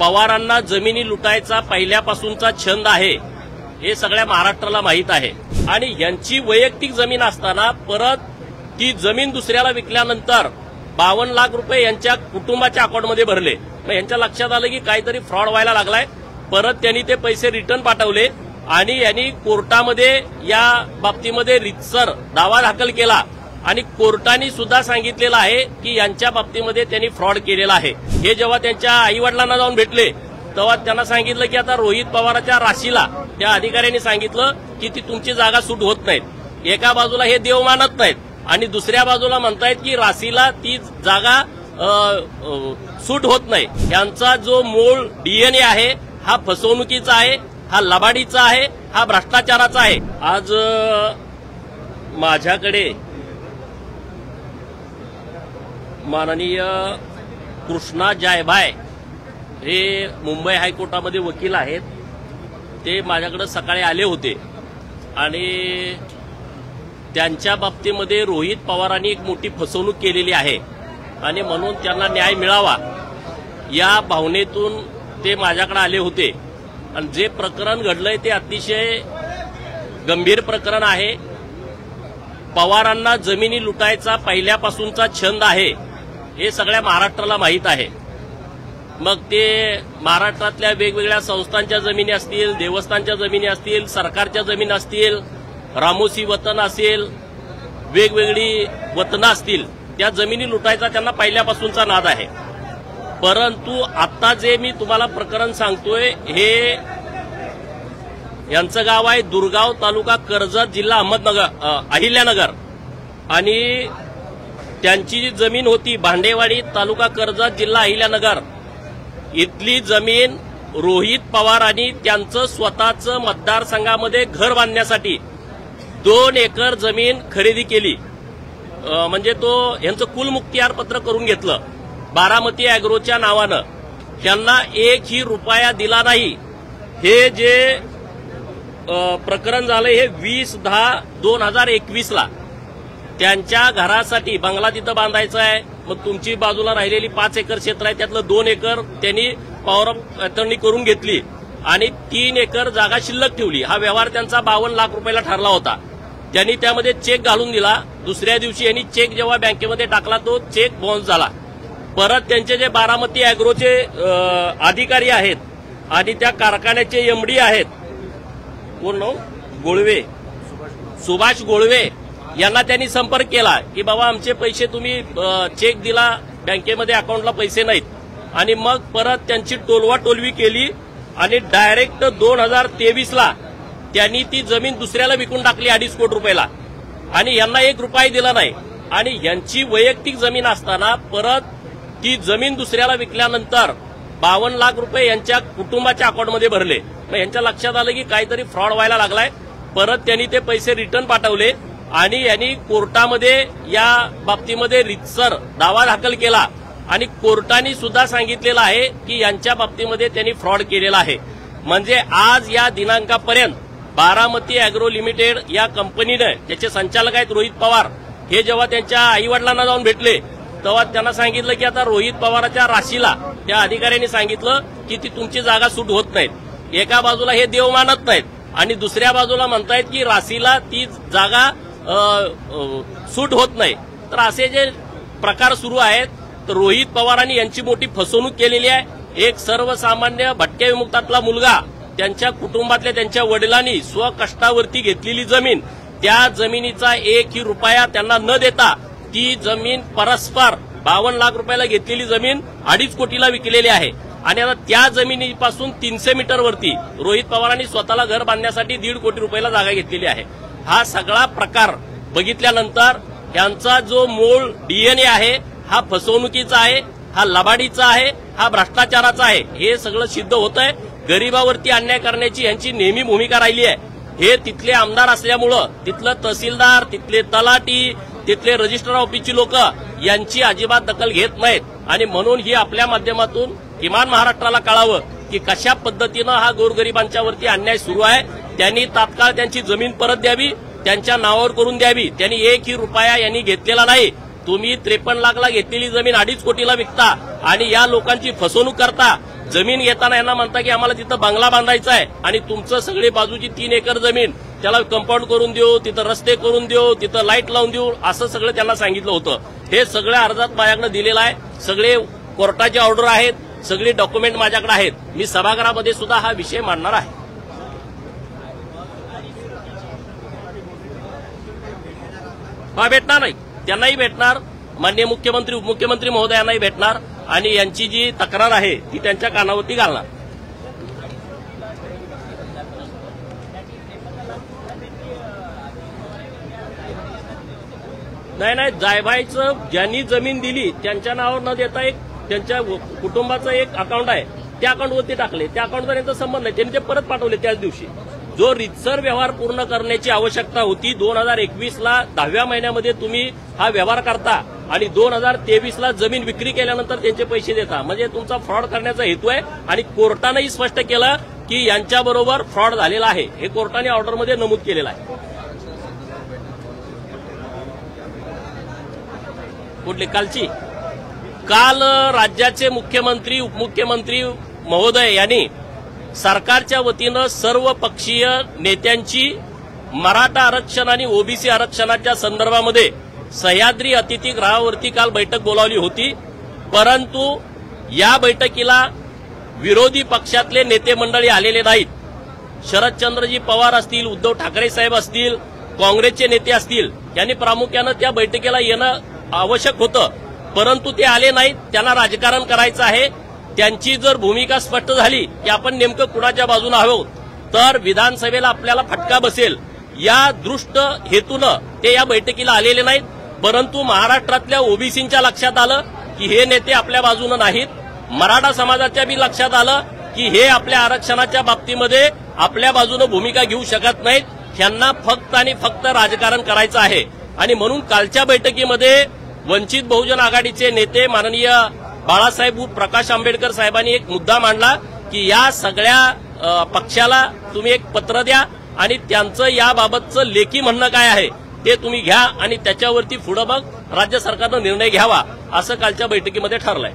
पवारांना जमिनी लुटायचा पहिल्यापासूनचा छंद आहे हे सगळ्या महाराष्ट्राला माहित आहे। आणि यांची वैयक्तिक जमीन असताना परत ती जमीन दुसऱ्याला विकल्यानंतर 52 लाख रुपये यांच्या कुटुंबाच्या अकाउंटमध्ये भरले। मग यांच्या लक्षात आलं की काहीतरी फ्रॉड व्हायला लागलाय। परत त्यांनी ते पैसे रिटर्न पाठवले आणि यांनी कोर्टामध्ये या बाबतीमध्ये रितसर दावा दाखल केला आणि कोर्टाने सुद्धा सांगितलेलं आहे की यांच्या बाबतीमध्ये त्यांनी फ्रॉड केलेला आहे। हे जेव्हा त्यांच्या आईवडिलांना जाऊन भेटले तेव्हा त्यांना सांगितलं की आता रोहित पवाराच्या राशीला त्या अधिकाऱ्यांनी सांगितलं की ती तुमची जागा सूट होत नाहीत। एका बाजूला हे देव मानत नाहीत आणि दुसऱ्या बाजूला म्हणतायत की राशीला ती जागा सूट होत नाही। यांचा जो मूळ डीएनए आहे हा फसवणुकीचा आहे, हा लबाडीचा आहे, हा भ्रष्टाचाराचा आहे। आज माझ्याकडे माननीय कृष्णा जायभाय हे मुंबई हायकोर्टामध्ये वकील आहेत, ते माझ्याकडे सकाळी आले होते आणि त्यांच्या बाबतीमध्ये रोहित पवारांनी एक मोठी फसवणूक केलेली आहे आणि म्हणून त्यांना न्याय मिळावा या भावनेतून ते माझ्याकडे आले होते। आणि जे प्रकरण घडलंय ते अतिशय गंभीर प्रकरण आहे। पवारांना जमिनी लुटायचा पहिल्यापासूनचा छंद आहे हे सगळ्या महाराष्ट्राला माहित आहे। मग ते महाराष्ट्रातल्या वेगवेगळ्या संस्थांच्या जमिनी असतील, देवस्थानच्या जमिनी असतील, सरकारच्या जमिनी असतील, रामोसी वतन असेल, वेगवेगळी वतनं असतील, त्या जमिनी लुटायचा त्यांना पहिल्यापासूनचा नाद आहे। परंतु आता जे मी तुम्हाला प्रकरण सांगतोय हे यांचं गाव आहे दुर्गाव, तालुका कर्जत, जिल्हा अहमदनगर, अहिल्यानगर। आणि त्यांची जी जमीन होती भांडेवाडी, तालुका कर्जत, जिल्हा अहिल्यानगर, इथली जमीन रोहित पवार आणि त्यांचं स्वतःचं मतदारसंघामध्ये घर बांधण्यासाठी 2 एकर जमीन खरेदी केली। म्हणजे तो यांचं कुलमुक्तियार पत्र करून घेतलं बारामती अॅग्रोच्या नावानं। त्यांना एकही रुपया दिला नाही। हे जे प्रकरण झालं हे 20/10/2021 ला त्यांच्या घरासाठी बंगला तिथं बांधायचा आहे। मग तुमची बाजूला राहिलेली 5 एकर क्षेत्र आहे त्यातलं 2 एकर त्यांनी पॉवर ऑफ अटर्नी करून घेतली आणि 3 एकर जागा शिल्लक ठेवली। हा व्यवहार त्यांचा 52 लाख रुपयाला ठरला होता। त्यांनी त्यामध्ये चेक घालून दिला। दुसऱ्या दिवशी यांनी चेक जेव्हा बँकेमध्ये टाकला तो चेक बाउन्स झाला। परत त्यांचे जे बारामती अॅग्रोचे अधिकारी आहेत आणि त्या कारखान्याचे एमडी आहेत, कोण नाव गोळवे, सुभाष गोळवे, यांना त्यांनी संपर्क केला की बाबा आमचे पैसे तुम्ही चेक दिला, बँकेमध्ये अकाउंटला पैसे नाहीत। आणि मग परत त्यांची टोलवाटोलवी केली आणि डायरेक्ट 2023 ला त्यांनी ती जमीन दुसऱ्याला विकून टाकली 2.5 कोटी रुपयाला आणि यांना 1 रुपया दिला नाही। आणि यांची वैयक्तिक जमीन असताना परत ती जमीन दुसऱ्याला विकल्यानंतर 52 लाख रुपये यांच्या कुटुंबाच्या अकाउंटमध्ये भरले। मग यांच्या लक्षात आलं की काहीतरी फ्रॉड व्हायला लागलाय। परत त्यांनी ते पैसे रिटर्न पाठवले आणि यांनी कोर्टामध्ये या बाबतीमध्ये रितसर दावा दाखल केला आणि कोर्टाने सुद्धा सांगितलेलं आहे की यांच्या बाबतीमध्ये त्यांनी फ्रॉड केलेला आहे। म्हणजे आज या दिनांकापर्यंत बारामती अॅग्रो लिमिटेड या कंपनीने, ज्याचे संचालक आहेत रोहित पवार, हे जेव्हा त्यांच्या आईवडिलांना जाऊन भेटले तेव्हा त्यांना सांगितलं की आता रोहित पवाराच्या राशीला त्या अधिकाऱ्यांनी सांगितलं की ती तुमची जागा सूट होत नाहीत। एका बाजूला हे देव मानत नाहीत आणि दुसऱ्या बाजूला म्हणतायत की राशीला ती जागा सूट होत नाही। तर असे जे प्रकार सुरू आहेत तर रोहित पवारांनी यांची मोठी फसवणूक केलेली आहे। एक सर्वसामान्य भटक्या विमुक्तातला मुलगा, त्यांच्या कुटुंबातल्या त्यांच्या वडिलांनी स्वकष्टावरती घेतलेली जमीन, त्या जमिनीचा 1ही रुपया त्यांना न देता ती जमीन परस्पर 52 लाख रुपयाला घेतलेली जमीन 2.5 कोटीला विकलेली आहे। आणि आता त्या जमिनीपासून 300 मीटरवरती रोहित पवारांनी स्वतःला घर बांधण्यासाठी 1.5 कोटी रुपयाला जागा घेतलेली आहे। हा सगळा प्रकार बघितल्यानंतर यांचा जो मूळ डीएनए आहे हा फसवणुकीचा आहे, हा लबाडीचा आहे, हा भ्रष्टाचाराचा आहे हे सगळं सिद्ध होत आहे। गरिबावरती अन्याय करण्याची यांची नेहमी भूमिका राहिली आहे। हे तिथले आमदार असल्यामुळं तिथलं तहसीलदार, तिथले तलाठी, तिथले रजिस्ट्रार ऑफिसची लोक यांची अजिबात दखल घेत नाहीत। आणि म्हणून ही आपल्या माध्यमातून किमान महाराष्ट्राला कळावं की कशा पद्धतीनं हा गोरगरिबांच्यावरती अन्याय सुरू आहे। त्यांनी तात्काळ त्यांची जमीन परत द्यावी, त्यांच्या नावावर करून द्यावी। त्यांनी 1ही रुपया यांनी घेतलेला नाही। तुम्ही 53 लाखला घेतलेली जमीन 2.5 कोटीला विकता आणि या लोकांची फसवणूक करता। जमीन घेताना यांना म्हणता की आम्हाला तिथं बंगला बांधायचा आहे आणि तुमचं सगळी बाजूची 3 एकर जमीन त्याला कंपाऊंड करून देऊ, तिथं रस्ते करून देऊ, तिथं लाईट लावून देऊ, असं सगळं त्यांना सांगितलं होतं. हे सगळ्या अर्जात माझ्याकडे दिलेलं आहे. सगळे कोर्टाचे ऑर्डर आहेत, सगळे डॉक्युमेंट माझ्याकडे आहेत. मी सभागृहामध्ये सुद्धा हा विषय मांडणार आहे. हा भेटणार नाही, त्यांनाही भेटणार, माननीय मुख्यमंत्री उपमुख्यमंत्री महोदयांनाही भेटणार आणि यांची जी तक्रार आहे ती त्यांच्या कानावरती घालणार. नाही, जायभाईचं ज्यांनी जमीन दिली त्यांच्या नावावर न देता एक त्यांच्या कुटुंबाचं एक अकाउंट आहे, त्या अकाउंटवरती टाकले. त्या अकाउंटचा त्यांचा संबंध नाही, त्यांनी ते परत पाठवले त्याच दिवशी. जो रितसर व्यवहार पूर्ण करण्याची आवश्यकता होती 2021ला 10व्या महिन्यामध्ये तुम्ही हा व्यवहार करता आणि 2023ला जमीन विक्री केल्यानंतर त्यांचे पैसे देता, म्हणजे तुमचा फ्रॉड करण्याचा हेतू आहे. आणि कोर्टानेही स्पष्ट केलं की यांच्याबरोबर फ्रॉड झालेला आहे, हे कोर्टाने ऑर्डरमध्ये नमूद केलेलं आहे. कुठली कालची? काल राज्याचे मुख्यमंत्री उपमुख्यमंत्री महोदय यांनी सरकारच्या वतीनं सर्व पक्षीय नेत्यांची मराठा आरक्षण आणि ओबीसी आरक्षणाच्या संदर्भामध्ये सह्याद्री अतिथीगृहावरती काल बैठक बोलावली होती. परंतु या बैठकीला विरोधी पक्षातले नेते मंडळी आलेले नाहीत. शरदचंद्रजी पवार असतील, उद्धव ठाकरे साहेब असतील, काँग्रेसचे नेते असतील, यांनी प्रामुख्यानं त्या बैठकीला येणं आवश्यक होतं, परंतु ते आले नाहीत. त्यांना राजकारण करायचं आहे. त्यांची जर भूमिका स्पष्ट झाली की आपण नेमकं कुणाच्या बाजूने आहोत तर विधानसभेला आपल्याला फटका बसेल, या दृष्ट हेतूनं ते या बैठकीला आलेले नाहीत. परंतु महाराष्ट्रातल्या ओबीसींच्या लक्षात आलं की हे नेते आपल्या बाजूने नाहीत. मराठा समाजाच्या बी लक्षात आलं की हे आपल्या आरक्षणाच्या बाबतीमध्ये आपल्या बाजूने भूमिका घेऊ शकत नाहीत. ह्यांना फक्त आणि फक्त राजकारण करायचं आहे. आणि म्हणून कालच्या बैठकीमध्ये वंचित बहुजन आघाडीचे नेते माननीय बाळासाहेब प्रकाश आंबेडकर साहेबांनी एक मुद्दा मांडला की या सगळ्या पक्षाला तुम्ही एक पत्र द्या आणि त्यांचं याबाबतचं लेखी म्हणणं काय आहे ते तुम्ही घ्या आणि त्याच्यावरती पुढे मग राज्य सरकारनं निर्णय घ्यावा, असं कालच्या बैठकीमध्ये ठरलंय.